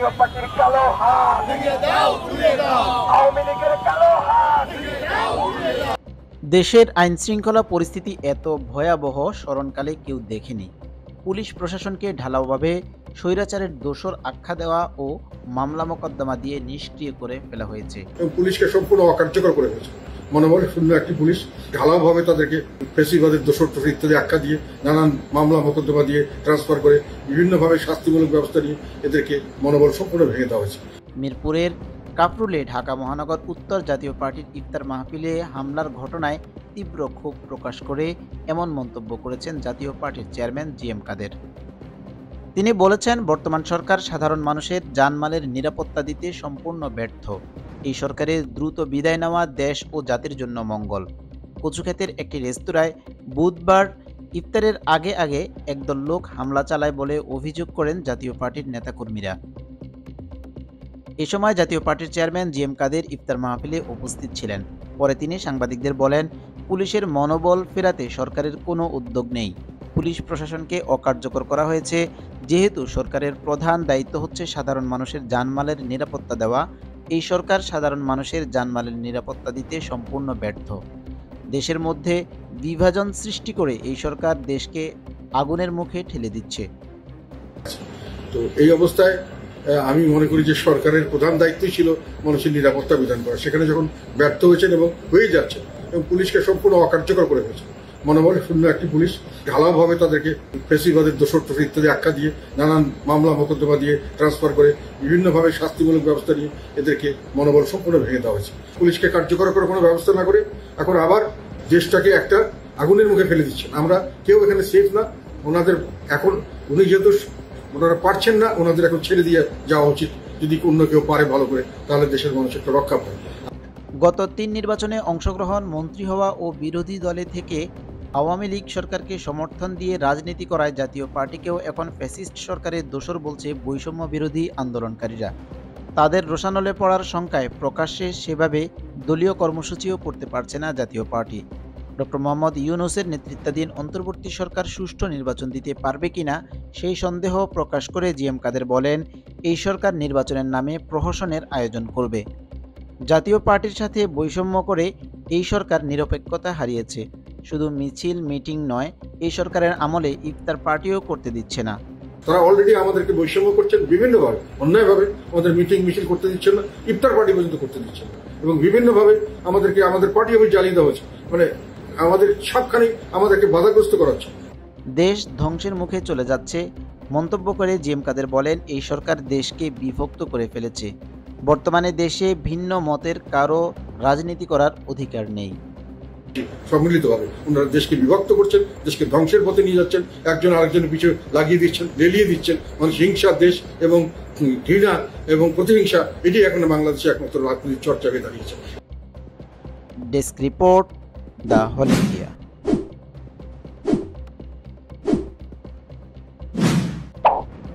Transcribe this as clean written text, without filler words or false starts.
জাতীয় পার্টির কালো হাত ভেঙে দাও, তুলে দাও, আওয়ামী লীগের কালো হাত ভেঙে দাও, তুলে দাও। দেশের আইনশৃঙ্খলা পরিস্থিতি এত ভয়াবহ স্মরণকালে কেউ দেখেনি। পুলিশ প্রশাসনকে ঢালাওভাবে স্বৈরাচারের দোসর আখ্যা দেওয়া ও মামলা মোকদ্দমা দিয়ে নিষ্ক্রিয় করে ফেলা হয়েছে। পুলিশকে সম্পূর্ণ অকার্যকর করে ফেলেছে। মনোবল শূন্য একটি পুলিশ ঢালাওভাবে তাদেরকে ফ্যাসিবাদের দোসর ইত্যাদি আখ্যা দিয়ে নানান মামলা মোকদ্দমা দিয়ে ট্রান্সফার করে বিভিন্নভাবে শাস্তিমূলক ব্যবস্থা নিয়ে এদেরকে মনোবল সম্পূর্ণ ভেঙে দেওয়া হয়েছে। মিরপুরের কাফরুলে ঢাকা মহানগর উত্তর জাতীয় পার্টির ইফতার মাহফিলে হামলার ঘটনায় তীব্র ক্ষোভ প্রকাশ করে এমন মন্তব্য করেছেন জাতীয় পার্টির চেয়ারম্যান জি.এম. কাদের। তিনি বলেছেন, বর্তমান সরকার সাধারণ মানুষের জানমালের নিরাপত্তা দিতে সম্পূর্ণ ব্যর্থ। এই সরকারের দ্রুত বিদায় নেওয়া দেশ ও জাতির জন্য মঙ্গল। কচুক্ষেতের একটি রেস্তোরাঁয় বুধবার ইফতারের আগে আগে একদল লোক হামলা চালায় বলে অভিযোগ করেন জাতীয় পার্টির নেতাকর্মীরা। এ সময় জাতীয় পার্টির চেয়ারম্যান জি.এম. কাদের ইফতার মাহফিলে উপস্থিত ছিলেন। পরে তিনি সাংবাদিকদের বলেন, পুলিশের মনোবল ফেরাতে সরকারের কোনো উদ্যোগ নেই। পুলিশ প্রশাসনকে অকার্যকর করা হয়েছে, যেহেতু সরকারের প্রধান দায়িত্ব হচ্ছে সাধারণ মানুষের জানমালের নিরাপত্তা দেওয়া। এই সরকার সাধারণ মানুষের জানমালের নিরাপত্তা দিতে সম্পূর্ণ ব্যর্থ। দেশের মধ্যে বিভাজন সৃষ্টি করে এই সরকার দেশকে আগুনের মুখে ঠেলে দিচ্ছে। তো এই অবস্থায় আমি মনে করি যে সরকারের প্রধান দায়িত্বই ছিল মানুষের নিরাপত্তা বিধান করা। সেখানে যখন ব্যর্থ হয়েছেন এবং হয়ে যাচ্ছে এবং পুলিশকে সম্পূর্ণ অকার্যকর করে ফেলেছে। মনোবল শূন্য একটি পুলিশ ঢালাওভাবে তাদেরকে ফ্যাসিবাদের দোসর ইত্যাদি আখ্যা দিয়ে নানান মামলা মোকদ্দমা দিয়ে ট্রান্সফার করে বিভিন্নভাবে শাস্তিমূলক ব্যবস্থা নিয়ে এদেরকে মনোবল সম্পূর্ণ ভেঙে দেওয়া হয়েছে। পুলিশকে কার্যকর করে কোনো ব্যবস্থা না করে এখন আবার দেশটাকে একটা আগুনের মুখে ফেলে দিচ্ছেন। আমরা কেউ এখানে সেফ না। ওনাদের এখন উনি যেহেতু ওনারা পারছেন না, ওনাদের এখন ছেড়ে দিয়ে যাওয়া উচিত। যদি অন্য কেউ পারে ভালো করে, তাহলে দেশের মানুষ একটা রক্ষা পায়। গত 3 নির্বাচনে অংশগ্রহণ, মন্ত্রী হওয়া ও বিরোধী দলে থেকে আওয়ামী লীগ সরকারকে সমর্থন দিয়ে রাজনীতি করায় জাতীয় পার্টিকেও এখন ফ্যাসিস্ট সরকারের দোসর বলছে বৈষম্য বিরোধী আন্দোলনকারীরা। তাদের রোষানলে পড়ার শঙ্কায় প্রকাশ্যে সেভাবে দলীয় কর্মসূচিও করতে পারছে না জাতীয় পার্টি। ডক্টর মোহাম্মদ ইউনূসের নেতৃত্বাধীন অন্তর্বর্তী সরকার সুষ্ঠু নির্বাচন দিতে পারবে কিনা সেই সন্দেহ প্রকাশ করে জি.এম. কাদের বলেন, এই সরকার নির্বাচনের নামে প্রহসনের আয়োজন করবে। জাতীয় পার্টির সাথে বৈষম্য করে এই সরকার নিরপেক্ষতা হারিয়েছে। শুধু মিছিল মিটিং নয়, এই সরকারের আমলে ইফতার পার্টিও করতে দিচ্ছে না। তারা অলরেডি আমাদেরকে বৈষম্য করছেন বিভিন্নভাবে, অন্যায়ভাবে আমাদের মিটিং মিছিল করতে দিচ্ছেন না, ইফতার পার্টি পর্যন্ত করতে দিচ্ছেন না, এবং বিভিন্নভাবে আমাদেরকে আমাদের পার্টি অফিস জ্বালিয়ে দেওয়া হচ্ছে। মানে আমাদের সবখানে আমাদেরকে বাধাগ্রস্ত করা হচ্ছে। দেশ ধ্বংসের মুখে চলে যাচ্ছে মন্তব্য করে জি.এম. কাদের বলেন, এই সরকার দেশকে বিভক্ত করে ফেলেছে। বর্তমানে দেশে ভিন্ন মতের কারো রাজনীতি করার অধিকার নেই। সম্মিলিতভাবে ওনারা দেশকে বিভক্ত করছেন, দেশকে ধ্বংসের পথে নিয়ে যাচ্ছেন, একজন আরেকজনের পিছু লাগিয়ে দিচ্ছেন, লেলিয়ে দিচ্ছেন। মানুষ হিংসা, দেশ এবং ঘৃণা এবং প্রতিহিংসা, এটি এখন বাংলাদেশে একমাত্র রাজনীতির চর্চা হয়ে দাঁড়িয়েছে। Desk report, the whole India.